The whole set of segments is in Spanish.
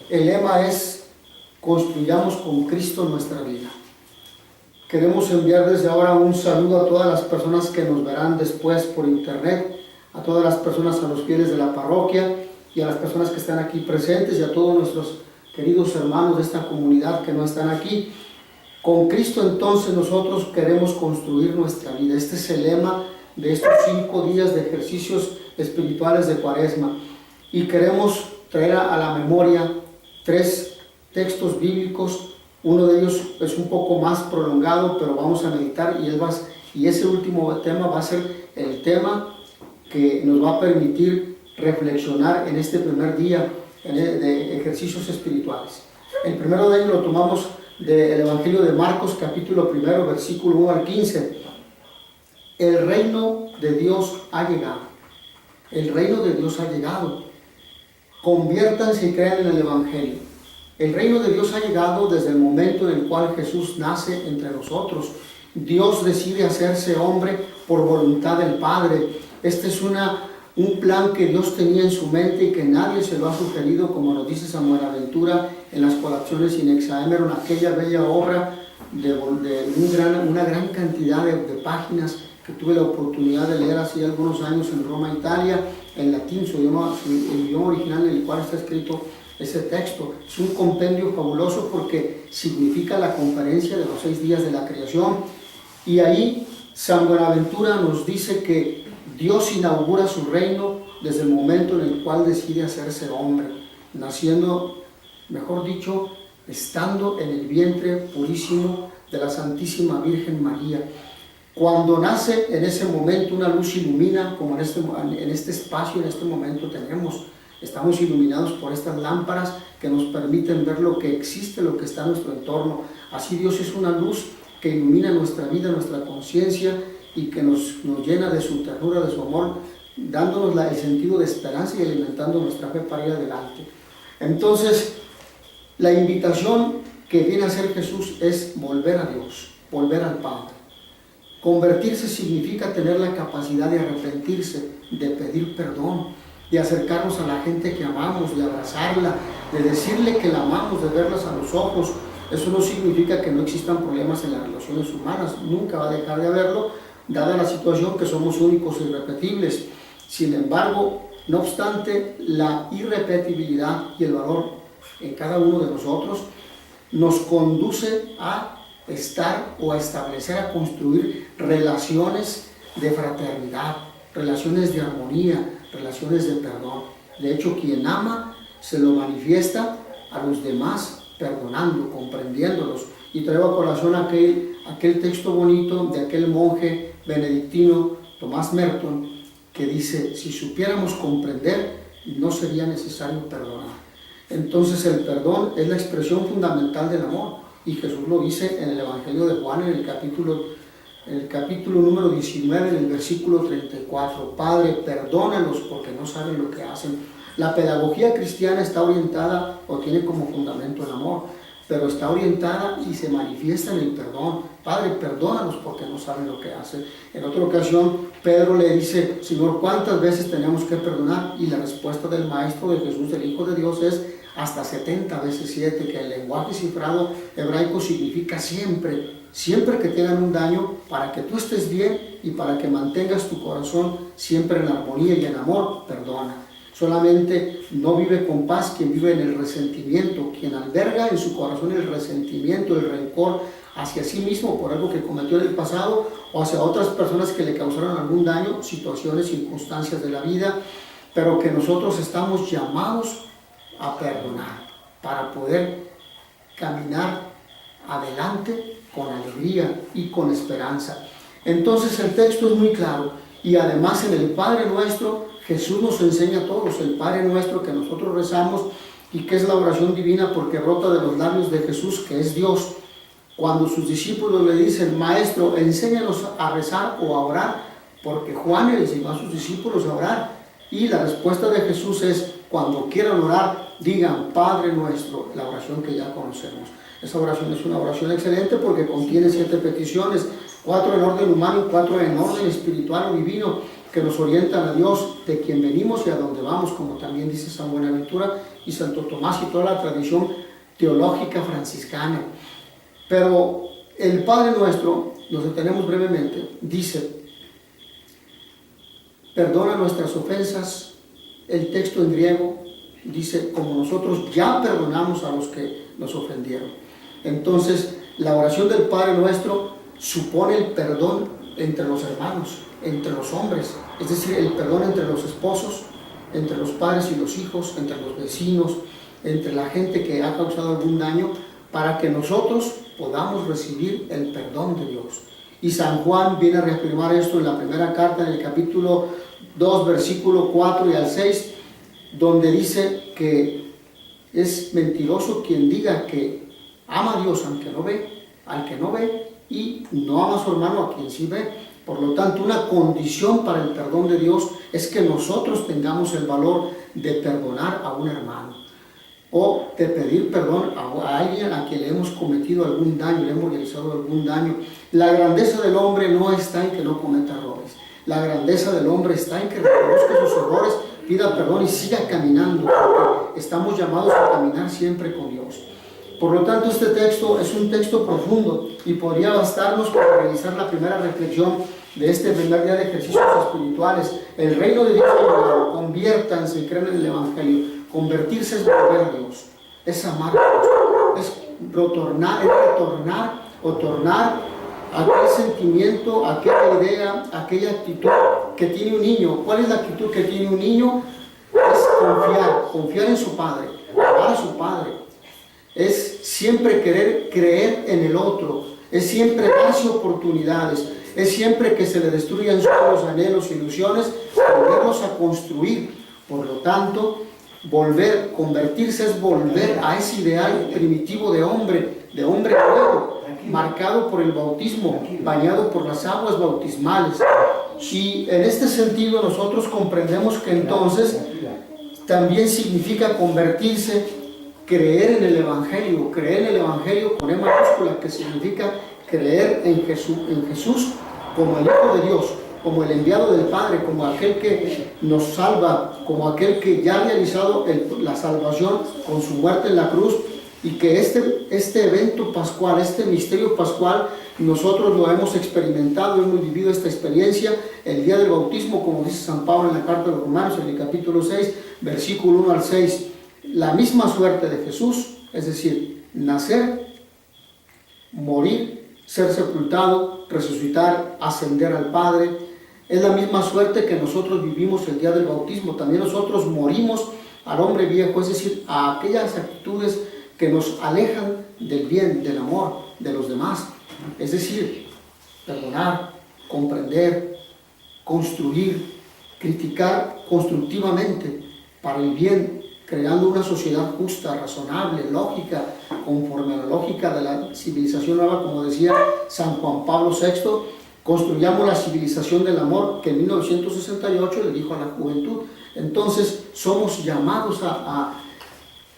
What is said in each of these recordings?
El lema es: construyamos con Cristo nuestra vida. Queremos enviar desde ahora un saludo a todas las personas que nos verán después por internet, a todas las personas, a los fieles de la parroquia y a las personas que están aquí presentes y a todos nuestros queridos hermanos de esta comunidad que no están aquí. Con Cristo entonces nosotros queremos construir nuestra vida. Este es el lema de estos 5 días de ejercicios espirituales de Cuaresma. Y queremos traer a la memoria 3 textos bíblicos. Uno de ellos es un poco más prolongado, pero vamos a meditar, y ese último tema va a ser el tema que nos va a permitir reflexionar en este primer día de ejercicios espirituales. El primero de ellos lo tomamos del Evangelio de Marcos, capítulo 1, versículo 1 al 15. El reino de Dios ha llegado. El reino de Dios ha llegado. Conviértanse y crean en el Evangelio. El reino de Dios ha llegado desde el momento en el cual Jesús nace entre nosotros. Dios decide hacerse hombre por voluntad del Padre. Este es un plan que Dios tenía en su mente y que nadie se lo ha sugerido, como nos dice San Buenaventura en las Colaciones in Hexaemeron, aquella bella obra de una gran cantidad de páginas que tuve la oportunidad de leer hace algunos años en Roma, Italia, en latín, el idioma original en el cual está escrito ese texto. Es un compendio fabuloso porque significa la conferencia de los 6 días de la creación, y ahí San Buenaventura nos dice que Dios inaugura su reino desde el momento en el cual decide hacerse hombre, naciendo, mejor dicho, estando en el vientre purísimo de la Santísima Virgen María. Cuando nace, en ese momento una luz ilumina, como en este espacio, en este momento estamos iluminados por estas lámparas que nos permiten ver lo que existe, lo que está en nuestro entorno. Así Dios es una luz que ilumina nuestra vida, nuestra conciencia, y que nos llena de su ternura, de su amor, dándonos el sentido de esperanza y alimentando nuestra fe para ir adelante. Entonces, la invitación que viene a hacer Jesús es volver a Dios, volver al Padre. Convertirse significa tener la capacidad de arrepentirse, de pedir perdón, de acercarnos a la gente que amamos, de abrazarla, de decirle que la amamos, de verlas a los ojos. Eso no significa que no existan problemas en las relaciones humanas, nunca va a dejar de haberlo, dada la situación que somos únicos e irrepetibles. Sin embargo, no obstante, la irrepetibilidad y el valor en cada uno de nosotros nos conduce a estar o a establecer, a construir relaciones de fraternidad, relaciones de armonía, relaciones de perdón. De hecho, quien ama se lo manifiesta a los demás perdonando, comprendiéndolos. Y traigo a colación aquel texto bonito de aquel monje benedictino Tomás Merton, que dice: si supiéramos comprender, no sería necesario perdonar. Entonces el perdón es la expresión fundamental del amor, y Jesús lo dice en el Evangelio de Juan, en el capítulo número 19, en el versículo 34. Padre, perdónalos porque no saben lo que hacen. La pedagogía cristiana está orientada o tiene como fundamento el amor, pero está orientada y se manifiesta en el perdón. Padre, perdónanos porque no saben lo que hacen. En otra ocasión, Pedro le dice: Señor, ¿cuántas veces tenemos que perdonar? Y la respuesta del Maestro de Jesús, del Hijo de Dios, es hasta 70 veces 7, que el lenguaje cifrado hebraico significa siempre, siempre que te hagan un daño, para que tú estés bien y para que mantengas tu corazón siempre en armonía y en amor, perdona. Solamente no vive con paz quien vive en el resentimiento, quien alberga en su corazón el resentimiento, el rencor hacia sí mismo por algo que cometió en el pasado o hacia otras personas que le causaron algún daño, situaciones, circunstancias de la vida, pero que nosotros estamos llamados a perdonar para poder caminar adelante con alegría y con esperanza. Entonces el texto es muy claro, y además en el Padre Nuestro Jesús nos enseña a todos el Padre Nuestro que nosotros rezamos, y que es la oración divina porque brota de los labios de Jesús, que es Dios. Cuando sus discípulos le dicen: Maestro, enséñanos a rezar o a orar, porque Juan le enseñó a sus discípulos a orar, y la respuesta de Jesús es: cuando quieran orar, digan Padre Nuestro, la oración que ya conocemos. Esa oración es una oración excelente porque contiene 7 peticiones, 4 en orden humano y 4 en orden espiritual o divino. que nos orientan a Dios, de quien venimos y a dónde vamos, como también dice San Buenaventura y Santo Tomás y toda la tradición teológica franciscana. Pero el Padre Nuestro, nos detenemos brevemente, dice: perdona nuestras ofensas. El texto en griego dice: como nosotros ya perdonamos a los que nos ofendieron. Entonces, la oración del Padre Nuestro supone el perdón entre los hermanos, entre los hombres, es decir, el perdón entre los esposos, entre los padres y los hijos, entre los vecinos, entre la gente que ha causado algún daño, para que nosotros podamos recibir el perdón de Dios. Y San Juan viene a reafirmar esto en la primera carta, en el capítulo 2, versículo 4 y al 6, donde dice que es mentiroso quien diga que ama a Dios aunque no ve, al que no ve, y no ama a su hermano a quien sí ve. Por lo tanto, una condición para el perdón de Dios es que nosotros tengamos el valor de perdonar a un hermano, o de pedir perdón a alguien a quien le hemos cometido algún daño, le hemos realizado algún daño. La grandeza del hombre no está en que no cometa errores. La grandeza del hombre está en que reconozca sus errores, pida perdón y siga caminando, porque estamos llamados a caminar siempre con Dios. Por lo tanto, este texto es un texto profundo y podría bastarnos para realizar la primera reflexión de este primer día de ejercicios espirituales. El reino de Dios es llegado, conviértanse y crean en el Evangelio. Convertirse es volver a Dios, es amar a Dios, es retornar o tornar aquel sentimiento, aquella idea, aquella actitud que tiene un niño. ¿Cuál es la actitud que tiene un niño? Es confiar en su padre, amar a su padre. Es siempre querer creer en el otro, es siempre darse oportunidades, es siempre que se le destruyan sus anhelos e ilusiones, volverlos a construir. Por lo tanto, convertirse es volver a ese ideal primitivo de hombre nuevo, marcado por el bautismo, bañado por las aguas bautismales. Y en este sentido nosotros comprendemos que entonces también significa convertirse, creer en el Evangelio con E mayúscula, que significa creer en Jesús como el Hijo de Dios, como el enviado del Padre, como aquel que nos salva, como aquel que ya ha realizado la salvación con su muerte en la cruz, y que este evento pascual, este misterio pascual, nosotros lo hemos experimentado, hemos vivido esta experiencia el día del bautismo, como dice San Pablo en la carta de los Romanos, en el capítulo 6, versículo 1 al 6. La misma suerte de Jesús, es decir, nacer, morir, ser sepultado, resucitar, ascender al Padre, es la misma suerte que nosotros vivimos el día del bautismo. También nosotros morimos al hombre viejo, es decir, a aquellas actitudes que nos alejan del bien, del amor de los demás. Es decir, perdonar, comprender, construir, criticar constructivamente para el bien, creando una sociedad justa, razonable, lógica, conforme a la lógica de la civilización nueva, como decía San Juan Pablo VI. Construyamos la civilización del amor, que en 1968 le dijo a la juventud. Entonces somos llamados a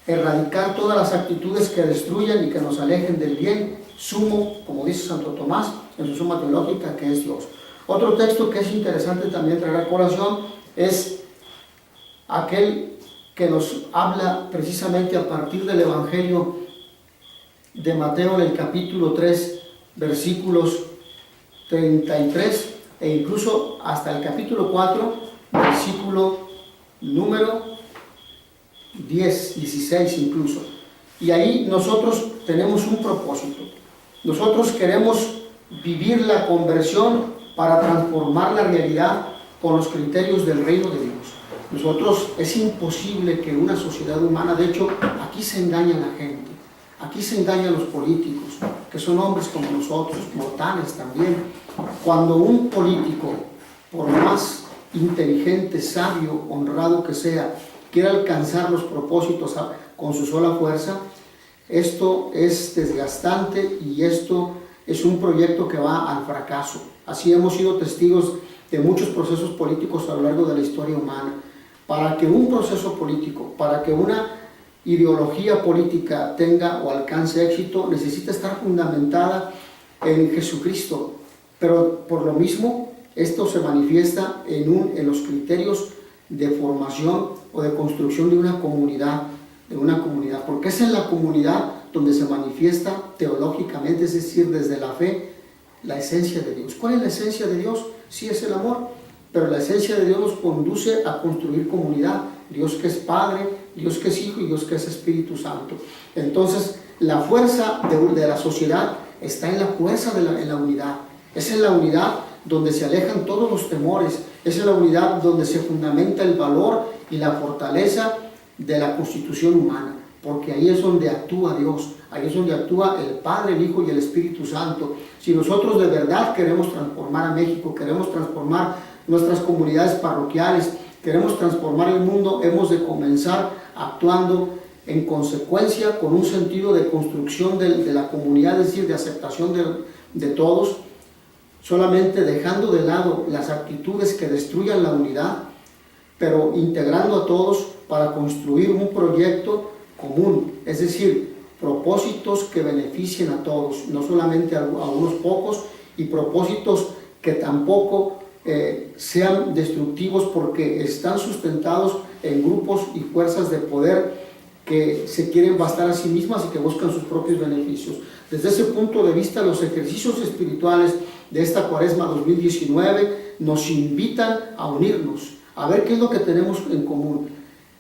erradicar todas las actitudes que destruyan y que nos alejen del bien sumo, como dice Santo Tomás en su Suma Teológica, que es Dios. Otro texto que es interesante también traer a colación es aquel que nos habla precisamente a partir del Evangelio de Mateo, en el capítulo 3, versículos 33 e incluso hasta el capítulo 4, versículo número 10, 16 incluso. Y ahí nosotros tenemos un propósito. Nosotros queremos vivir la conversión para transformar la realidad con los criterios del reino de Dios. Nosotros, es imposible que una sociedad humana, de hecho, aquí se engaña a la gente, aquí se engañan a los políticos, que son hombres como nosotros, mortales también. Cuando un político, por más inteligente, sabio, honrado que sea, quiere alcanzar los propósitos con su sola fuerza, esto es desgastante y esto es un proyecto que va al fracaso. Así hemos sido testigos de muchos procesos políticos a lo largo de la historia humana. Para que un proceso político, para que una ideología política tenga o alcance éxito, necesita estar fundamentada en Jesucristo. Pero por lo mismo esto se manifiesta en los criterios de formación o de construcción de una comunidad, porque es en la comunidad donde se manifiesta teológicamente, es decir, desde la fe, la esencia de Dios. ¿Cuál es la esencia de Dios? Sí, es el amor, pero la esencia de Dios nos conduce a construir comunidad. Dios que es Padre, Dios que es Hijo y Dios que es Espíritu Santo. Entonces, la fuerza de la sociedad está en la fuerza en la unidad. Es en la unidad donde se alejan todos los temores. Es en la unidad donde se fundamenta el valor y la fortaleza de la constitución humana. Porque ahí es donde actúa Dios, ahí es donde actúa el Padre, el Hijo y el Espíritu Santo. Si nosotros de verdad queremos transformar a México, queremos transformar nuestras comunidades parroquiales, queremos transformar el mundo, hemos de comenzar actuando en consecuencia con un sentido de construcción de la comunidad, es decir, de aceptación de todos, solamente dejando de lado las actitudes que destruyan la unidad, pero integrando a todos para construir un proyecto común, es decir, propósitos que beneficien a todos, no solamente a unos pocos, y propósitos que tampoco sean destructivos porque están sustentados en grupos y fuerzas de poder que se quieren bastar a sí mismas y que buscan sus propios beneficios. Desde ese punto de vista, los ejercicios espirituales de esta Cuaresma 2019 nos invitan a unirnos, a ver qué es lo que tenemos en común.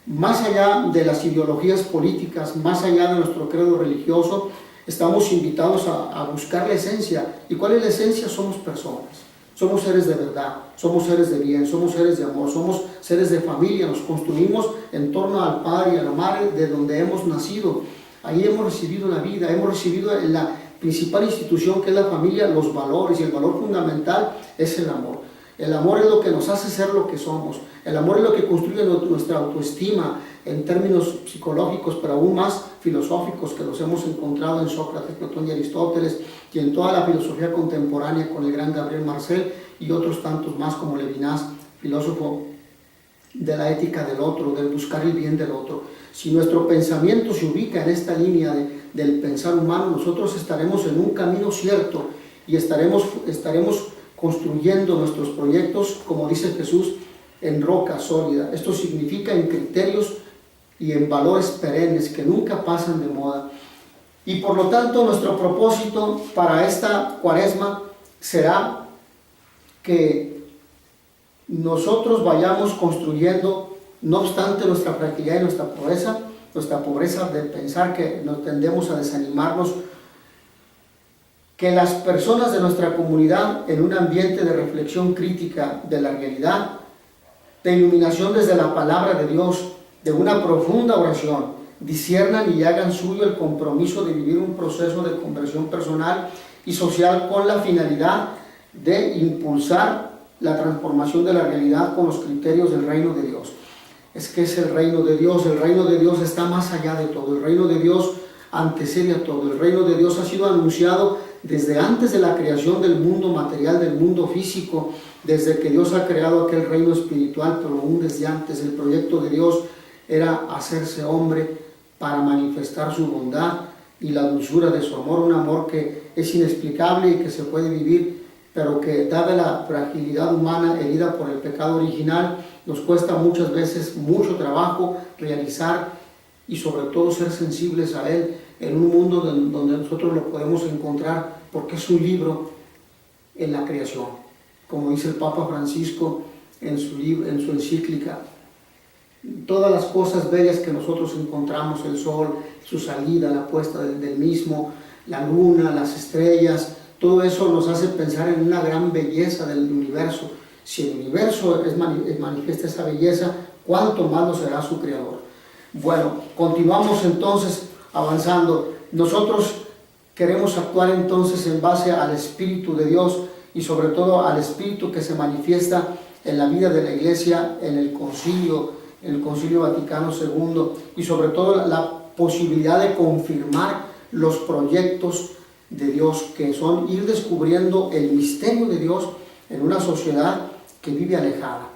Más allá de las ideologías políticas, más allá de nuestro credo religioso, estamos invitados a buscar la esencia. ¿Y cuál es la esencia? Somos personas, somos seres de verdad, somos seres de bien, somos seres de amor, somos seres de familia, nos construimos en torno al Padre y a la Madre de donde hemos nacido. Ahí hemos recibido la vida, hemos recibido en la principal institución que es la familia, los valores, y el valor fundamental es el amor. El amor es lo que nos hace ser lo que somos. El amor es lo que construye nuestra autoestima en términos psicológicos, pero aún más filosóficos, que los hemos encontrado en Sócrates, Platón y Aristóteles, y en toda la filosofía contemporánea con el gran Gabriel Marcel y otros tantos más como Levinas, filósofo de la ética del otro, del buscar el bien del otro. Si nuestro pensamiento se ubica en esta línea del pensar humano, nosotros estaremos en un camino cierto y estaremos construyendo nuestros proyectos, como dice Jesús, en roca sólida. Esto significa en criterios y en valores perennes que nunca pasan de moda. Y por lo tanto, nuestro propósito para esta Cuaresma será que nosotros vayamos construyendo, no obstante nuestra fragilidad y nuestra pobreza de pensar que nos tendemos a desanimarnos, que las personas de nuestra comunidad, en un ambiente de reflexión crítica de la realidad, de iluminación desde la palabra de Dios, de una profunda oración, disciernan y hagan suyo el compromiso de vivir un proceso de conversión personal y social con la finalidad de impulsar la transformación de la realidad con los criterios del reino de Dios. Es que es el reino de Dios está más allá de todo, el reino de Dios antecede a todo, el reino de Dios ha sido anunciado desde antes de la creación del mundo material, del mundo físico, desde que Dios ha creado aquel reino espiritual, pero aún desde antes. El proyecto de Dios era hacerse hombre para manifestar su bondad y la dulzura de su amor, un amor que es inexplicable y que se puede vivir, pero que, dada la fragilidad humana herida por el pecado original, nos cuesta muchas veces mucho trabajo realizar y sobre todo ser sensibles a Él en un mundo donde nosotros lo podemos encontrar, porque es un libro en la creación, como dice el Papa Francisco en su encíclica. Todas las cosas bellas que nosotros encontramos, el sol, su salida, la puesta del mismo, la luna, las estrellas, todo eso nos hace pensar en una gran belleza del universo. Si el universo manifiesta esa belleza, ¿cuánto más lo será su creador? Bueno, continuamos entonces avanzando. Nosotros queremos actuar entonces en base al Espíritu de Dios y sobre todo al Espíritu que se manifiesta en la vida de la Iglesia, en el Concilio Vaticano II, y sobre todo la posibilidad de confirmar los proyectos de Dios, que son ir descubriendo el misterio de Dios en una sociedad que vive alejada.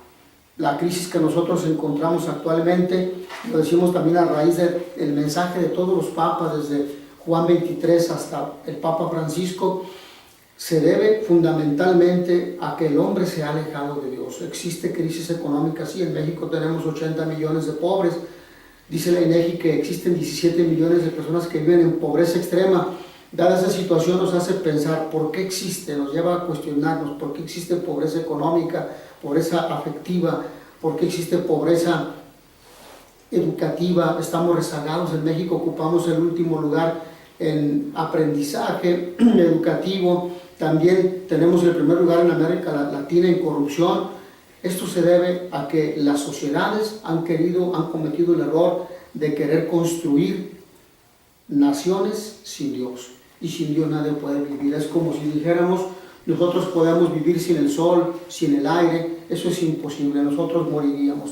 La crisis que nosotros encontramos actualmente, lo decimos también a raíz del mensaje de todos los papas, desde Juan 23 hasta el Papa Francisco, se debe fundamentalmente a que el hombre se ha alejado de Dios. Existe crisis económica, sí, en México tenemos 80 millones de pobres. Dice la INEGI que existen 17 millones de personas que viven en pobreza extrema. Dada esa situación nos hace pensar por qué existe, nos lleva a cuestionarnos por qué existe pobreza económica, pobreza afectiva, por qué existe pobreza educativa. Estamos rezagados. En México ocupamos el último lugar en aprendizaje educativo. También tenemos el primer lugar en América Latina en corrupción. Esto se debe a que las sociedades han cometido el error de querer construir naciones sin Dios. Y sin Dios nadie puede vivir. Es como si dijéramos, nosotros podemos vivir sin el sol, sin el aire. Eso es imposible, nosotros moriríamos.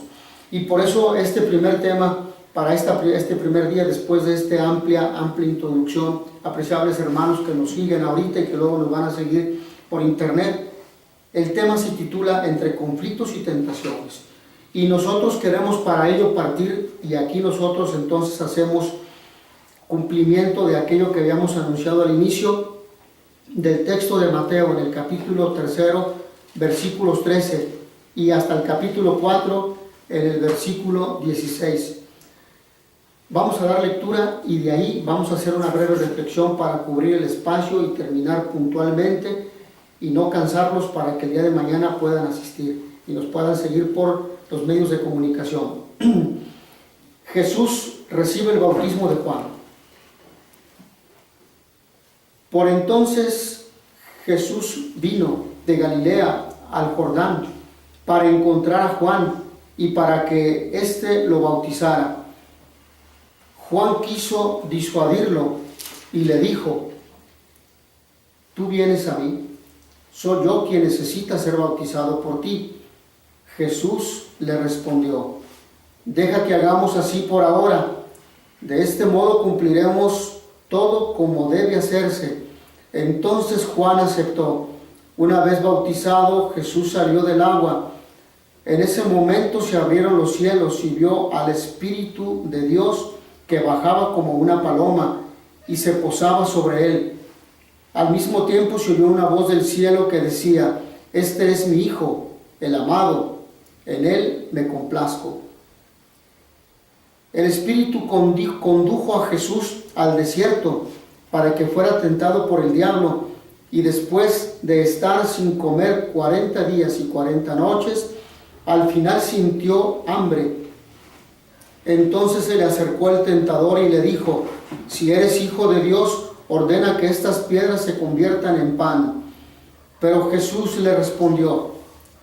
Y por eso este primer tema, para este primer día, después de esta amplia introducción, apreciables hermanos que nos siguen ahorita y que luego nos van a seguir por internet, el tema se titula Entre conflictos y tentaciones. Y nosotros queremos para ello partir, y aquí nosotros entonces hacemos cumplimiento de aquello que habíamos anunciado al inicio del texto de Mateo, en el capítulo 3, versículos 13, y hasta el capítulo 4, en el versículo 16. Vamos a dar lectura y de ahí vamos a hacer una breve reflexión para cubrir el espacio y terminar puntualmente y no cansarlos para que el día de mañana puedan asistir y nos puedan seguir por los medios de comunicación. Jesús recibe el bautismo de Juan. Por entonces Jesús vino de Galilea al Jordán para encontrar a Juan y para que éste lo bautizara. Juan quiso disuadirlo y le dijo: ¿tú vienes a mí? Soy yo quien necesita ser bautizado por ti. Jesús le respondió: deja que hagamos así por ahora. De este modo cumpliremos todo como debe hacerse. Entonces Juan aceptó. Una vez bautizado, Jesús salió del agua. En ese momento se abrieron los cielos y vio al Espíritu de Dios que bajaba como una paloma y se posaba sobre él. Al mismo tiempo se oyó una voz del cielo que decía: este es mi Hijo, el amado, en él me complazco. El Espíritu condujo a Jesús al desierto para que fuera tentado por el diablo, y después de estar sin comer 40 días y 40 noches, al final sintió hambre. Entonces se le acercó el tentador y le dijo: si eres Hijo de Dios, ordena que estas piedras se conviertan en pan. Pero Jesús le respondió: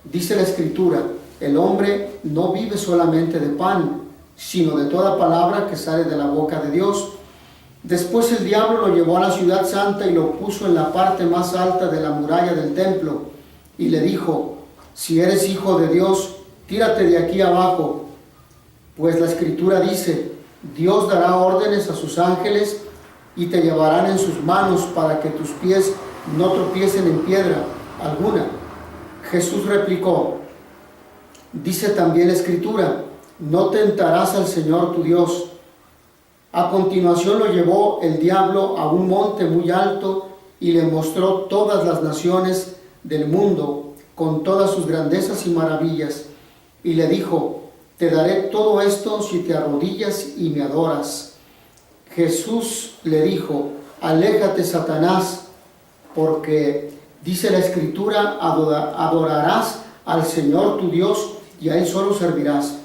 dice la Escritura, el hombre no vive solamente de pan, sino de toda palabra que sale de la boca de Dios. Después el diablo lo llevó a la ciudad santa y lo puso en la parte más alta de la muralla del templo, y le dijo: si eres Hijo de Dios, tírate de aquí abajo, pues la Escritura dice: Dios dará órdenes a sus ángeles y te llevarán en sus manos para que tus pies no tropiecen en piedra alguna. Jesús replicó: dice también la Escritura, no tentarás al Señor tu Dios. A continuación lo llevó el diablo a un monte muy alto y le mostró todas las naciones del mundo con todas sus grandezas y maravillas, y le dijo: te daré todo esto si te arrodillas y me adoras. Jesús le dijo: aléjate, Satanás, porque dice la Escritura, adorarás al Señor tu Dios y a Él solo servirás.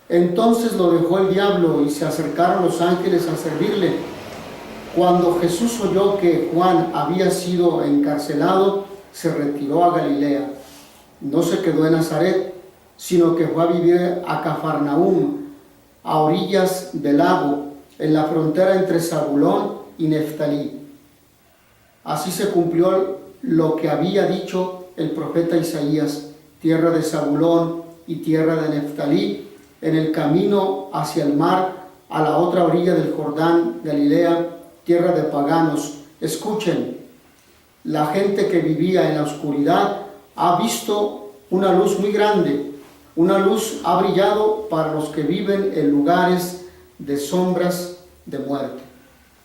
Entonces lo dejó el diablo y se acercaron los ángeles a servirle. Cuando Jesús oyó que Juan había sido encarcelado, se retiró a Galilea. No se quedó en Nazaret, sino que fue a vivir a Cafarnaúm, a orillas del lago, en la frontera entre Zabulón y Neftalí. Así se cumplió lo que había dicho el profeta Isaías: tierra de Zabulón y tierra de Neftalí, en el camino hacia el mar, a la otra orilla del Jordán, Galilea, tierra de paganos. Escuchen, la gente que vivía en la oscuridad ha visto una luz muy grande. Una luz ha brillado para los que viven en lugares de sombras de muerte.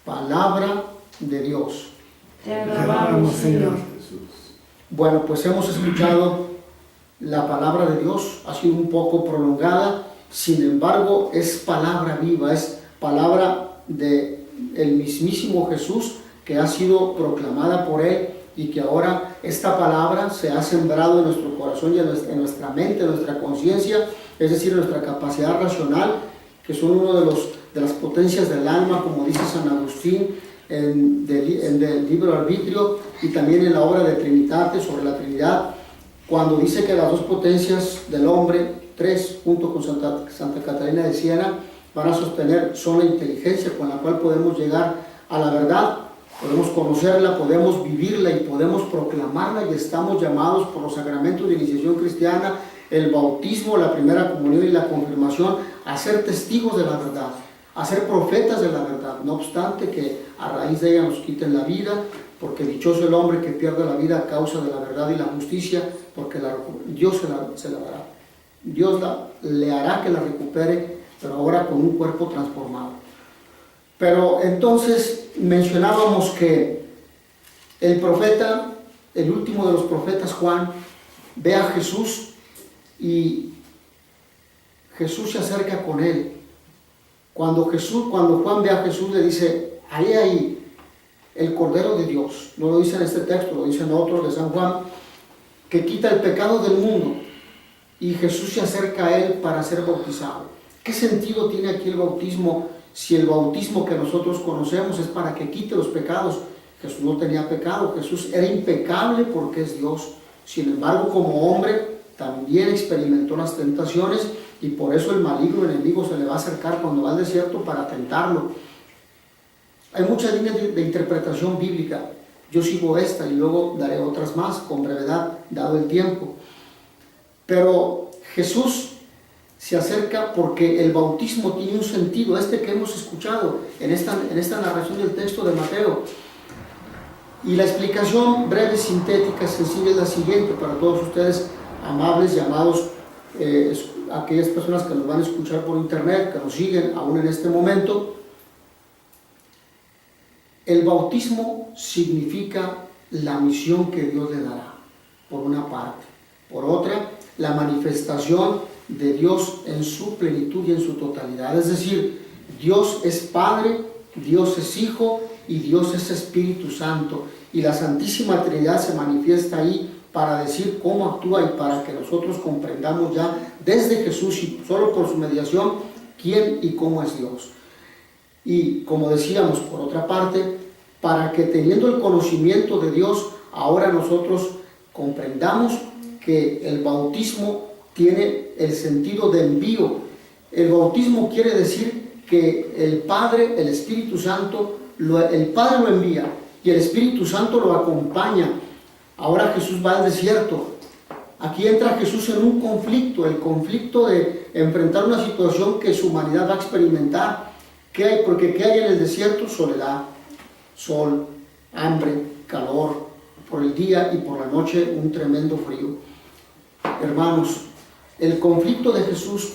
Palabra de Dios. Te alabamos, Señor. Jesús. Bueno, pues hemos escuchado la palabra de Dios, ha sido un poco prolongada, sin embargo es palabra viva, es palabra de el mismísimo Jesús que ha sido proclamada por Él y que ahora esta palabra se ha sembrado en nuestro corazón y en nuestra mente, en nuestra conciencia, es decir, en nuestra capacidad racional, que son uno de las potencias del alma, como dice San Agustín en el libro Arbitrio, y también en la obra de Trinitate, sobre la Trinidad, cuando dice que las dos potencias del hombre, tres, junto con Santa Catalina de Siena, van a sostener son la inteligencia con la cual podemos llegar a la verdad, podemos conocerla, podemos vivirla y podemos proclamarla, y estamos llamados por los sacramentos de iniciación cristiana, el bautismo, la primera comunión y la confirmación, a ser testigos de la verdad, a ser profetas de la verdad, no obstante que a raíz de ella nos quiten la vida, porque dichoso el hombre que pierde la vida a causa de la verdad y la justicia, porque Dios se la dará. Dios le hará que la recupere, pero ahora con un cuerpo transformado. Pero entonces mencionábamos que el profeta, el último de los profetas, Juan, ve a Jesús y Jesús se acerca con él. Cuando Juan ve a Jesús, le dice: ahí el Cordero de Dios, no lo dice en este texto, lo dice en otro de San Juan, que quita el pecado del mundo, y Jesús se acerca a él para ser bautizado. ¿Qué sentido tiene aquí el bautismo si el bautismo que nosotros conocemos es para que quite los pecados? Jesús no tenía pecado, Jesús era impecable porque es Dios. Sin embargo, como hombre también experimentó las tentaciones, y por eso el maligno enemigo se le va a acercar cuando va al desierto para tentarlo. Hay muchas líneas de interpretación bíblica. Yo sigo esta y luego daré otras más con brevedad, dado el tiempo. Pero Jesús se acerca porque el bautismo tiene un sentido, que hemos escuchado en esta narración del texto de Mateo. Y la explicación breve, sintética, sencilla es la siguiente para todos ustedes, amables, llamados, aquellas personas que nos van a escuchar por internet, que nos siguen aún en este momento. El bautismo significa la misión que Dios le dará, por una parte. Por otra, la manifestación de Dios en su plenitud y en su totalidad. Es decir, Dios es Padre, Dios es Hijo y Dios es Espíritu Santo. Y la Santísima Trinidad se manifiesta ahí para decir cómo actúa y para que nosotros comprendamos ya desde Jesús y solo por su mediación quién y cómo es Dios. Y como decíamos, por otra parte, para que teniendo el conocimiento de Dios, ahora nosotros comprendamos que el bautismo tiene el sentido de envío. El bautismo quiere decir que el Padre, el Espíritu Santo, el Padre lo envía y el Espíritu Santo lo acompaña. Ahora Jesús va al desierto. Aquí entra Jesús en un conflicto, el conflicto de enfrentar una situación que su humanidad va a experimentar. ¿Qué hay? Porque ¿qué hay en el desierto? Soledad, sol, hambre, calor, por el día y por la noche un tremendo frío. Hermanos, el conflicto de Jesús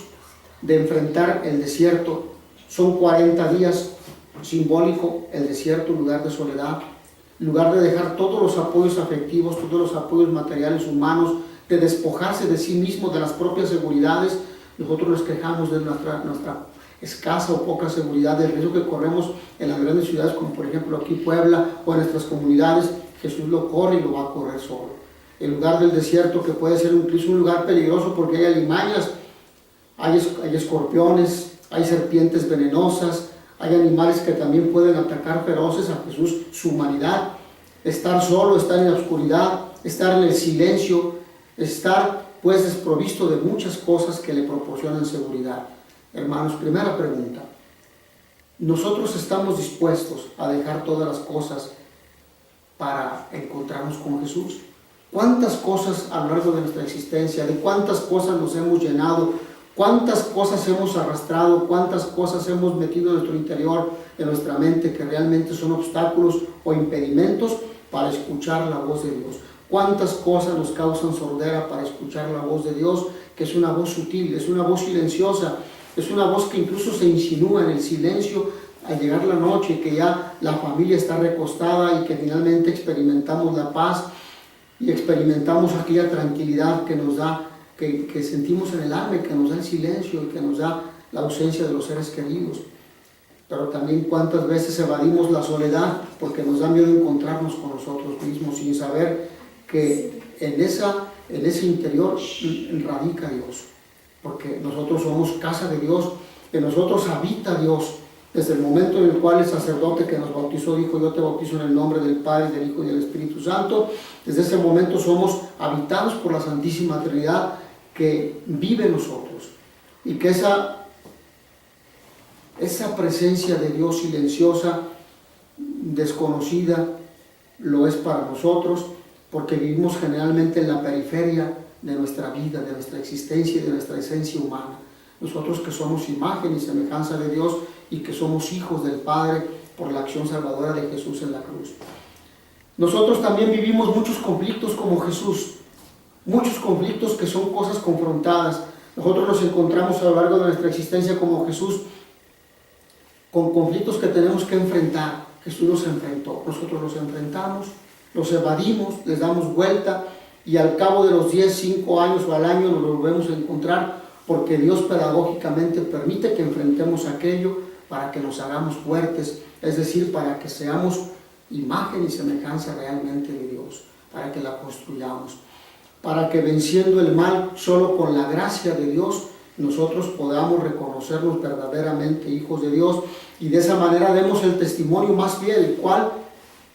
de enfrentar el desierto son 40 días, simbólico, el desierto, lugar de soledad, lugar de dejar todos los apoyos afectivos, todos los apoyos materiales humanos, de despojarse de sí mismo, de las propias seguridades. Nosotros nos quejamos de nuestra escasa o poca seguridad, del riesgo que corremos en las grandes ciudades, como por ejemplo aquí Puebla o en nuestras comunidades. Jesús lo corre y lo va a correr solo. El lugar del desierto, que puede ser incluso un lugar peligroso porque hay alimañas, hay escorpiones, hay serpientes venenosas, hay animales que también pueden atacar feroces a Jesús, su humanidad. Estar solo, estar en la oscuridad, estar en el silencio, estar pues desprovisto de muchas cosas que le proporcionan seguridad. Hermanos, primera pregunta: ¿nosotros estamos dispuestos a dejar todas las cosas para encontrarnos con Jesús? ¿Cuántas cosas a lo largo de nuestra existencia, de cuántas cosas nos hemos llenado, cuántas cosas hemos arrastrado, cuántas cosas hemos metido en nuestro interior, en nuestra mente, que realmente son obstáculos o impedimentos para escuchar la voz de Dios? ¿Cuántas cosas nos causan sordera para escuchar la voz de Dios, que es una voz sutil, es una voz silenciosa, es una voz que incluso se insinúa en el silencio al llegar la noche, que ya la familia está recostada y que finalmente experimentamos la paz y experimentamos aquella tranquilidad que nos da, que sentimos en el alma y que nos da el silencio y que nos da la ausencia de los seres queridos. Pero también cuántas veces evadimos la soledad porque nos da miedo encontrarnos con nosotros mismos sin saber que en ese interior radica Dios, porque nosotros somos casa de Dios, en nosotros habita Dios. Desde el momento en el cual el sacerdote que nos bautizó dijo: yo te bautizo en el nombre del Padre, del Hijo y del Espíritu Santo, desde ese momento somos habitados por la Santísima Trinidad que vive en nosotros, y que esa presencia de Dios silenciosa, desconocida, lo es para nosotros, porque vivimos generalmente en la periferia de nuestra vida, de nuestra existencia y de nuestra esencia humana. Nosotros que somos imagen y semejanza de Dios y que somos hijos del Padre por la acción salvadora de Jesús en la cruz. Nosotros también vivimos muchos conflictos como Jesús, muchos conflictos que son cosas confrontadas. Nosotros nos encontramos a lo largo de nuestra existencia como Jesús con conflictos que tenemos que enfrentar. Jesús los enfrentó, nosotros los enfrentamos, los evadimos, les damos vuelta y al cabo de los 10, 5 años o al año nos volvemos a encontrar, porque Dios pedagógicamente permite que enfrentemos aquello para que nos hagamos fuertes, es decir, para que seamos imagen y semejanza realmente de Dios, para que la construyamos, para que venciendo el mal solo con la gracia de Dios nosotros podamos reconocernos verdaderamente hijos de Dios y de esa manera demos el testimonio más fiel, el cual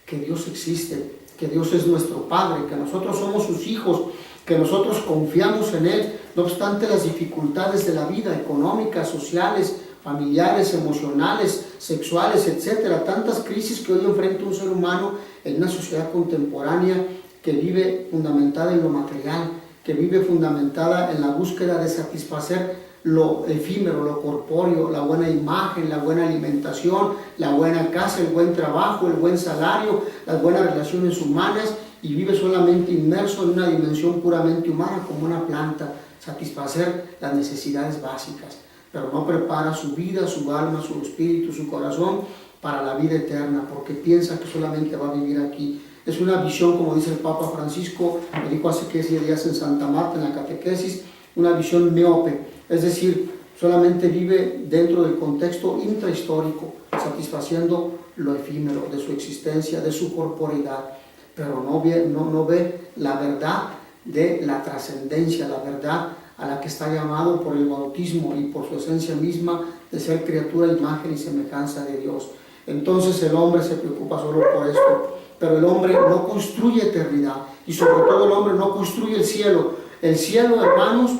que Dios existe, que Dios es nuestro Padre, que nosotros somos sus hijos, que nosotros confiamos en Él, no obstante las dificultades de la vida, económicas, sociales, familiares, emocionales, sexuales, etcétera, tantas crisis que hoy enfrenta un ser humano en una sociedad contemporánea que vive fundamentada en lo material, que vive fundamentada en la búsqueda de satisfacer lo efímero, lo corpóreo, la buena imagen, la buena alimentación, la buena casa, el buen trabajo, el buen salario, las buenas relaciones humanas, y vive solamente inmerso en una dimensión puramente humana como una planta, satisfacer las necesidades básicas, pero no prepara su vida, su alma, su espíritu, su corazón para la vida eterna, porque piensa que solamente va a vivir aquí. Es una visión, como dice el Papa Francisco, lo dijo hace 15 días en Santa Marta, en la catequesis, una visión miope, es decir, solamente vive dentro del contexto intrahistórico, satisfaciendo lo efímero de su existencia, de su corporeidad, pero no ve la verdad de la trascendencia, la verdad a la que está llamado por el bautismo y por su esencia misma de ser criatura, imagen y semejanza de Dios. Entonces el hombre se preocupa solo por esto, pero el hombre no construye eternidad y sobre todo el hombre no construye el cielo. El cielo, hermanos,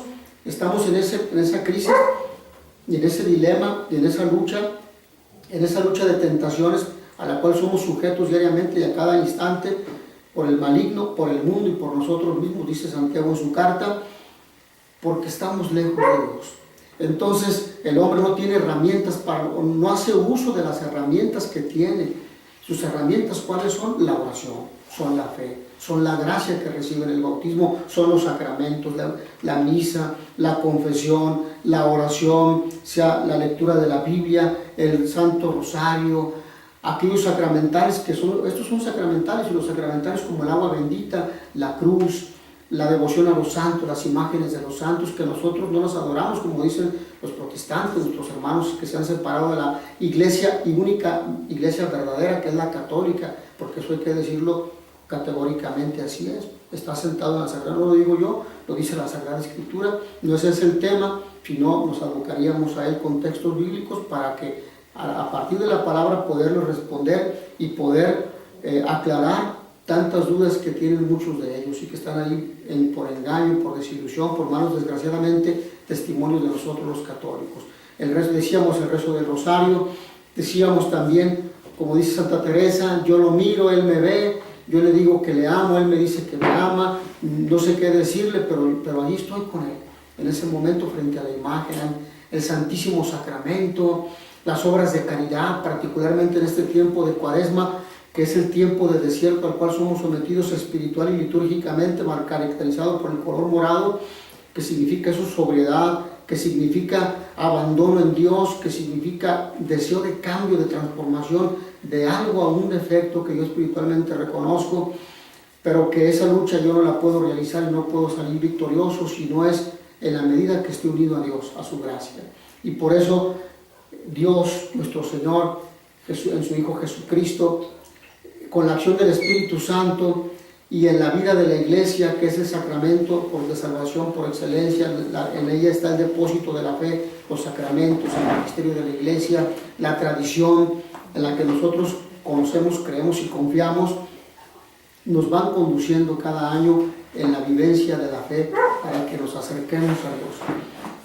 estamos en esa crisis y en ese dilema y en esa lucha de tentaciones a la cual somos sujetos diariamente y a cada instante por el maligno, por el mundo y por nosotros mismos, dice Santiago en su carta, porque estamos lejos de Dios. Entonces el hombre no tiene herramientas, no hace uso de las herramientas que tiene. Sus herramientas, ¿cuáles son? La oración, son la fe, son la gracia que recibe en el bautismo, son los sacramentos, la misa, la confesión, la oración, sea la lectura de la Biblia, el Santo Rosario, aquellos sacramentales estos son sacramentales, y los sacramentales como el agua bendita, la cruz, la devoción a los santos, las imágenes de los santos, que nosotros no los adoramos como dicen los protestantes, nuestros hermanos que se han separado de la iglesia y única iglesia verdadera, que es la católica, porque eso hay que decirlo categóricamente, así es, está sentado en la Sagrada, no lo digo yo, lo dice la Sagrada Escritura, no ese es el tema, sino nos abocaríamos a él con textos bíblicos para que a partir de la palabra poderlo responder y poder aclarar tantas dudas que tienen muchos de ellos y que están ahí por engaño, por desilusión, por malos, desgraciadamente, testimonios de nosotros los católicos. Decíamos el rezo del rosario, decíamos también, como dice Santa Teresa, yo lo miro, él me ve, yo le digo que le amo, él me dice que me ama, no sé qué decirle, pero allí estoy con él, en ese momento frente a la imagen, el Santísimo Sacramento, las obras de caridad, particularmente en este tiempo de Cuaresma, que es el tiempo de desierto al cual somos sometidos espiritual y litúrgicamente, caracterizado por el color morado, que significa eso, sobriedad, que significa abandono en Dios, que significa deseo de cambio, de transformación de algo a un defecto que yo espiritualmente reconozco, pero que esa lucha yo no la puedo realizar y no puedo salir victorioso si no es en la medida que esté unido a Dios, a su gracia. Y por eso Dios, nuestro Señor, en su Hijo Jesucristo, con la acción del Espíritu Santo y en la vida de la iglesia, que es el sacramento de salvación por excelencia, en ella está el depósito de la fe, los sacramentos, el ministerio de la iglesia, la tradición en la que nosotros conocemos, creemos y confiamos, nos van conduciendo cada año en la vivencia de la fe para que nos acerquemos a Dios.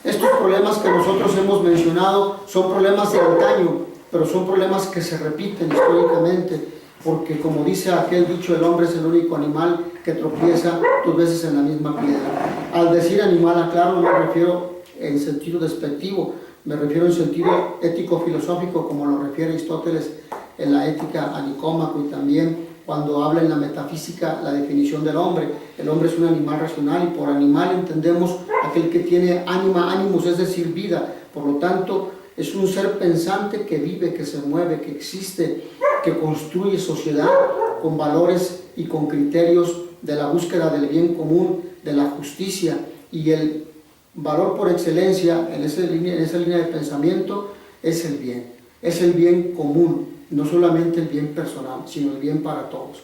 Estos problemas que nosotros hemos mencionado son problemas de antaño, pero son problemas que se repiten históricamente, porque como dice aquel dicho, el hombre es el único animal que tropieza 2 veces en la misma piedra. Al decir animal, aclaro, no me refiero en sentido despectivo, me refiero en sentido ético-filosófico, como lo refiere Aristóteles en la Ética a Nicómaco, y también cuando habla en la metafísica la definición del hombre. El hombre es un animal racional, y por animal entendemos aquel que tiene ánima, ánimos, es decir, vida. Por lo tanto, es un ser pensante que vive, que se mueve, que existe, que construye sociedad con valores y con criterios de la búsqueda del bien común, de la justicia, y el valor por excelencia en esa línea de pensamiento es el bien común, no solamente el bien personal, sino el bien para todos.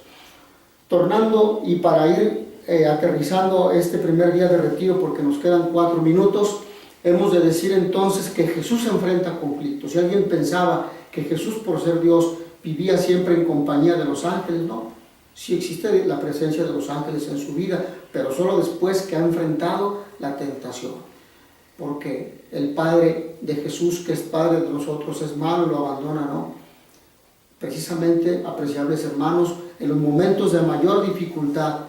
Tornando y para ir aterrizando este primer día de retiro, porque nos quedan 4 minutos, hemos de decir entonces que Jesús enfrenta conflictos. Si alguien pensaba que Jesús, por ser Dios, vivía siempre en compañía de los ángeles, no. Sí existe la presencia de los ángeles en su vida, pero solo después que ha enfrentado la tentación. Porque el Padre de Jesús, que es Padre de nosotros, es malo, lo abandona, no. Precisamente, apreciables hermanos, en los momentos de mayor dificultad,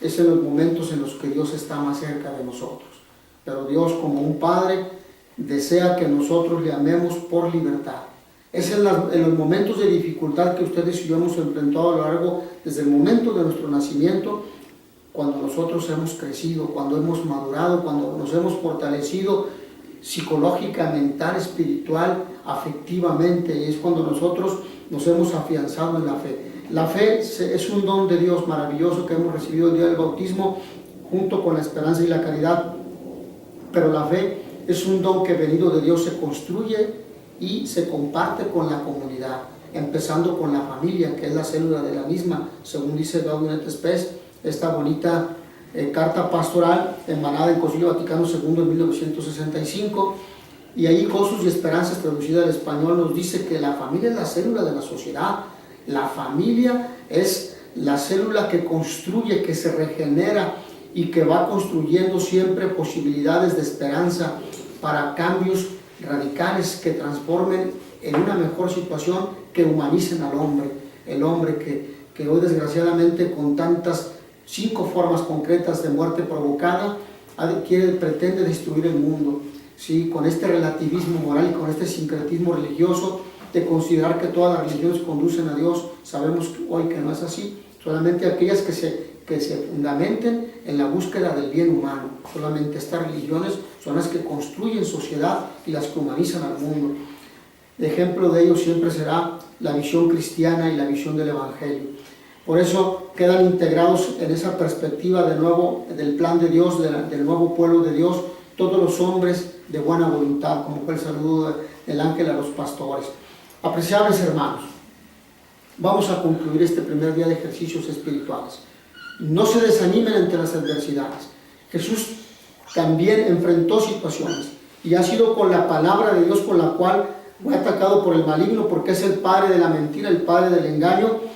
es en los momentos en los que Dios está más cerca de nosotros. Pero Dios, como un Padre, desea que nosotros le amemos por libertad. Es en los momentos de dificultad que ustedes y yo hemos enfrentado a lo largo, desde el momento de nuestro nacimiento, cuando nosotros hemos crecido, cuando hemos madurado, cuando nos hemos fortalecido psicológica, mental, espiritual, afectivamente, y es cuando nosotros nos hemos afianzado en la fe. La fe es un don de Dios maravilloso que hemos recibido el día del bautismo, junto con la esperanza y la caridad, pero la fe es un don que, venido de Dios, se construye y se comparte con la comunidad, empezando con la familia, que es la célula de la misma, según dice Gaudium et Spes, esta bonita carta pastoral emanada del Concilio Vaticano II en 1965, y ahí Gozos y Esperanzas, traducida al español, nos dice que la familia es la célula de la sociedad. La familia es la célula que construye, que se regenera y que va construyendo siempre posibilidades de esperanza para cambios radicales que transformen en una mejor situación, que humanicen al hombre. El hombre que hoy, desgraciadamente, con tantas 5 formas concretas de muerte provocada, pretende destruir el mundo, ¿sí? Con este relativismo moral y con este sincretismo religioso de considerar que todas las religiones conducen a Dios. Sabemos hoy que no es así. Solamente aquellas que se fundamenten en la búsqueda del bien humano. Solamente estas religiones son las que construyen sociedad y las que humanizan al mundo. El ejemplo de ello siempre será la visión cristiana y la visión del Evangelio. Por eso quedan integrados en esa perspectiva de nuevo del plan de Dios, del nuevo pueblo de Dios, todos los hombres de buena voluntad, como fue el saludo del ángel a los pastores. Apreciables hermanos, vamos a concluir este primer día de ejercicios espirituales. No se desanimen ante las adversidades. Jesús también enfrentó situaciones y ha sido con la palabra de Dios con la cual fue atacado por el maligno, porque es el padre de la mentira, el padre del engaño,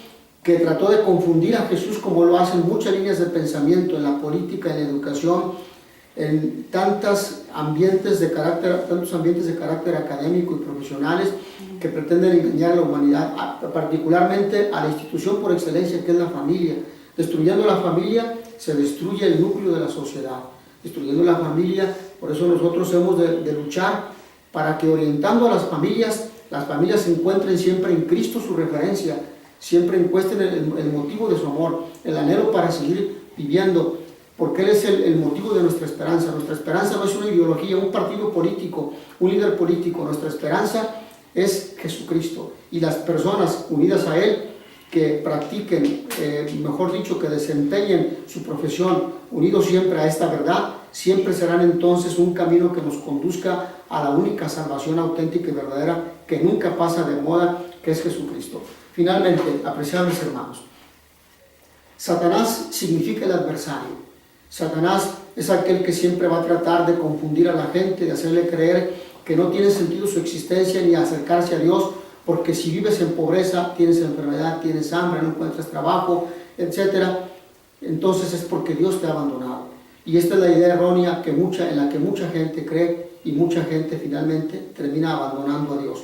que trató de confundir a Jesús, como lo hacen muchas líneas de pensamiento en la política, en la educación, en tantos ambientes de carácter académico y profesionales que pretenden engañar a la humanidad, particularmente a la institución por excelencia que es la familia. Destruyendo la familia se destruye el núcleo de la sociedad. Destruyendo la familia, por eso nosotros hemos de luchar para que, orientando a las familias encuentren siempre en Cristo su referencia, siempre encuentren el motivo de su amor, el anhelo para seguir viviendo, porque Él es el motivo de nuestra esperanza. Nuestra esperanza no es una ideología, un partido político, un líder político. Nuestra esperanza es Jesucristo y las personas unidas a Él, que practiquen, mejor dicho, que desempeñen su profesión unidos siempre a esta verdad, siempre serán entonces un camino que nos conduzca a la única salvación auténtica y verdadera que nunca pasa de moda, que es Jesucristo. Finalmente, apreciados hermanos, Satanás significa el adversario. Satanás es aquel que siempre va a tratar de confundir a la gente, de hacerle creer que no tiene sentido su existencia ni acercarse a Dios, porque si vives en pobreza, tienes enfermedad, tienes hambre, no encuentras trabajo, etc., entonces es porque Dios te ha abandonado. Y esta es la idea errónea en la que mucha gente cree y mucha gente finalmente termina abandonando a Dios.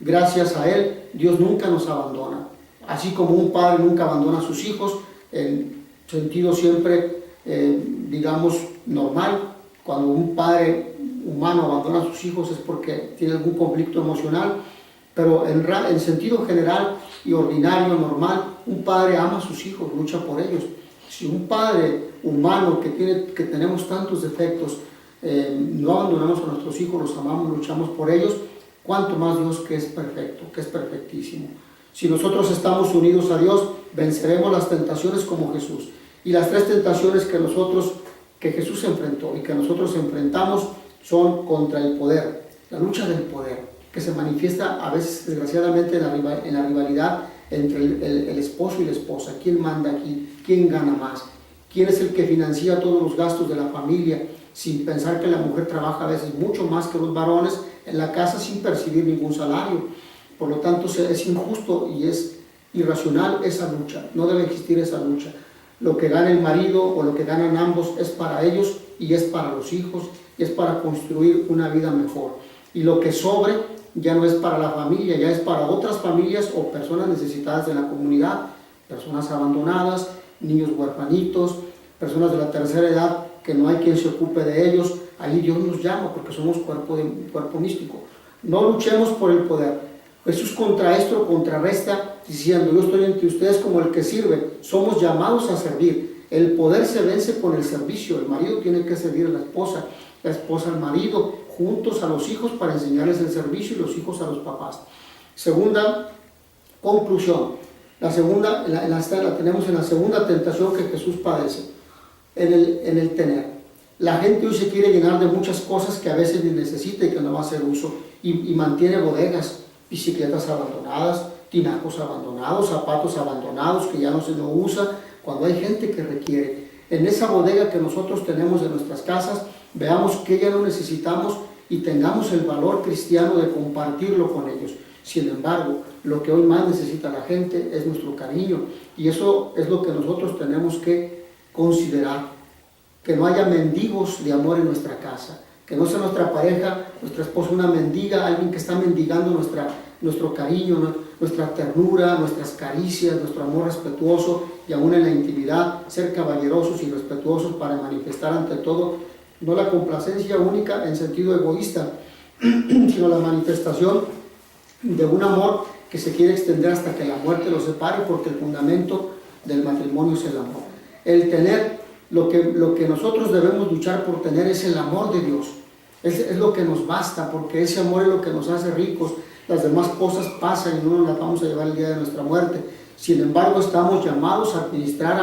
Gracias a Él, Dios nunca nos abandona. Así como un padre nunca abandona a sus hijos, en sentido siempre, digamos, normal, cuando un padre humano abandona a sus hijos es porque tiene algún conflicto emocional, pero en sentido general y ordinario, normal, un padre ama a sus hijos, lucha por ellos. Si un padre humano que tenemos tantos defectos, no abandonamos a nuestros hijos, los amamos, luchamos por ellos, cuánto más Dios que es perfecto, que es perfectísimo. Si nosotros estamos unidos a Dios, venceremos las tentaciones como Jesús. Y las tres tentaciones que Jesús enfrentó y que nosotros enfrentamos son contra el poder, la lucha del poder, que se manifiesta a veces desgraciadamente en la rivalidad entre el esposo y la esposa. ¿Quién manda aquí? ¿Quién gana más? ¿Quién es el que financia todos los gastos de la familia sin pensar que la mujer trabaja a veces mucho más que los varones en la casa sin percibir ningún salario? Por lo tanto, es injusto y es irracional esa lucha. No debe existir esa lucha. Lo que gana el marido o lo que ganan ambos es para ellos y es para los hijos y es para construir una vida mejor. Y lo que sobre ya no es para la familia, ya es para otras familias o personas necesitadas de la comunidad, personas abandonadas, niños huerfanitos, personas de la tercera edad que no hay quien se ocupe de ellos. Ahí Dios nos llama porque somos cuerpo místico. No luchemos por el poder. Jesús contra esto contrarresta diciendo: yo estoy entre ustedes como el que sirve. Somos llamados a servir. El poder se vence con el servicio. El marido tiene que servir a la esposa al marido, juntos a los hijos para enseñarles el servicio y los hijos a los papás. Segunda conclusión. La tenemos en la segunda tentación que Jesús padece, en el tener. La gente hoy se quiere llenar de muchas cosas que a veces ni necesita y que no va a hacer uso, y mantiene bodegas, bicicletas abandonadas, tinacos abandonados, zapatos abandonados que ya no se nos usa, cuando hay gente que requiere. En esa bodega que nosotros tenemos en nuestras casas, veamos que ya no necesitamos y tengamos el valor cristiano de compartirlo con ellos. Sin embargo, lo que hoy más necesita la gente es nuestro cariño, y eso es lo que nosotros tenemos que considerar, que no haya mendigos de amor en nuestra casa, que no sea nuestra pareja, nuestra esposa una mendiga, alguien que está mendigando nuestro cariño, nuestra ternura, nuestras caricias, nuestro amor respetuoso, y aún en la intimidad, ser caballerosos y respetuosos para manifestar ante todo, no la complacencia única en sentido egoísta, sino la manifestación de un amor que se quiere extender hasta que la muerte los separe, porque el fundamento del matrimonio es el amor. El tener, lo que nosotros debemos luchar por tener es el amor de Dios. Es lo que nos basta, porque ese amor es lo que nos hace ricos. Las demás cosas pasan y no nos las vamos a llevar el día de nuestra muerte. Sin embargo, estamos llamados a administrar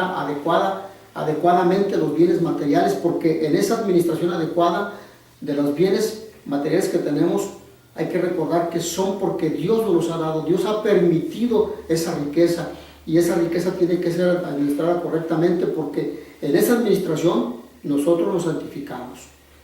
adecuadamente los bienes materiales, porque en esa administración adecuada de los bienes materiales que tenemos, hay que recordar que son porque Dios nos los ha dado. Dios ha permitido esa riqueza, y esa riqueza tiene que ser administrada correctamente, porque en esa administración nosotros nos santificamos.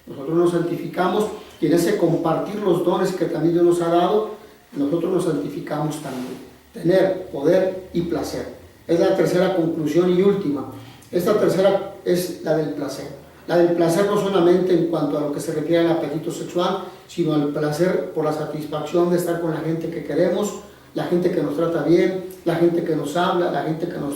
Nosotros nos santificamos, y en ese compartir los dones que también Dios nos ha dado, nosotros nos santificamos también. Tener, poder y placer. Es la tercera conclusión y última. Esta tercera es la del placer. La del placer no solamente en cuanto a lo que se refiere al apetito sexual, sino al placer por la satisfacción de estar con la gente que queremos, la gente que nos trata bien, la gente que nos habla, la gente que nos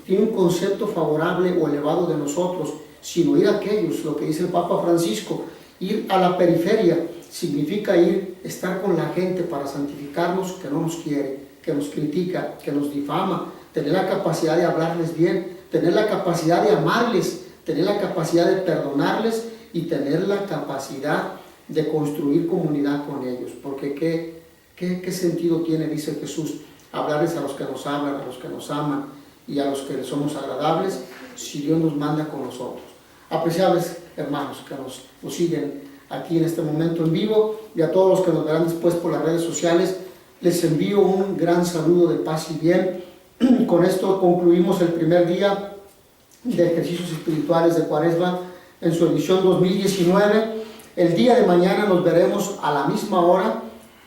tiene un concepto favorable o elevado de nosotros, sino ir a aquellos, lo que dice el Papa Francisco, ir a la periferia, significa estar con la gente para santificarnos, que no nos quiere, que nos critica, que nos difama, tener la capacidad de hablarles bien, tener la capacidad de amarles, tener la capacidad de perdonarles y tener la capacidad de construir comunidad con ellos. Porque ¿qué sentido tiene, dice Jesús, hablarles a los que nos hablan, a los que nos aman y a los que les somos agradables, si Dios nos manda con nosotros. Apreciables hermanos que nos siguen aquí en este momento en vivo, y a todos los que nos verán después por las redes sociales, les envío un gran saludo de paz y bien. Con esto concluimos el primer día de ejercicios espirituales de Cuaresma en su edición 2019. El día de mañana nos veremos a la misma hora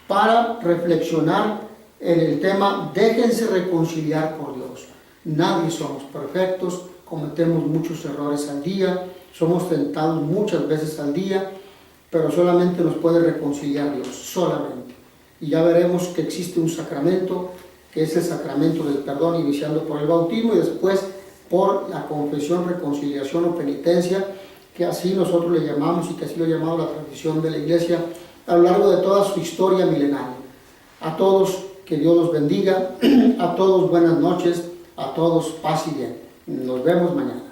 para reflexionar en el tema déjense reconciliar por Dios. Nadie somos perfectos, cometemos muchos errores al día, somos tentados muchas veces al día, pero solamente nos puede reconciliar Dios, solamente. Y ya veremos que existe un sacramento, que es el sacramento del perdón, iniciando por el bautismo y después por la confesión, reconciliación o penitencia, que así nosotros le llamamos y que así lo ha llamado la tradición de la Iglesia a lo largo de toda su historia milenaria. A todos, que Dios los bendiga, a todos buenas noches, a todos paz y bien. Nos vemos mañana.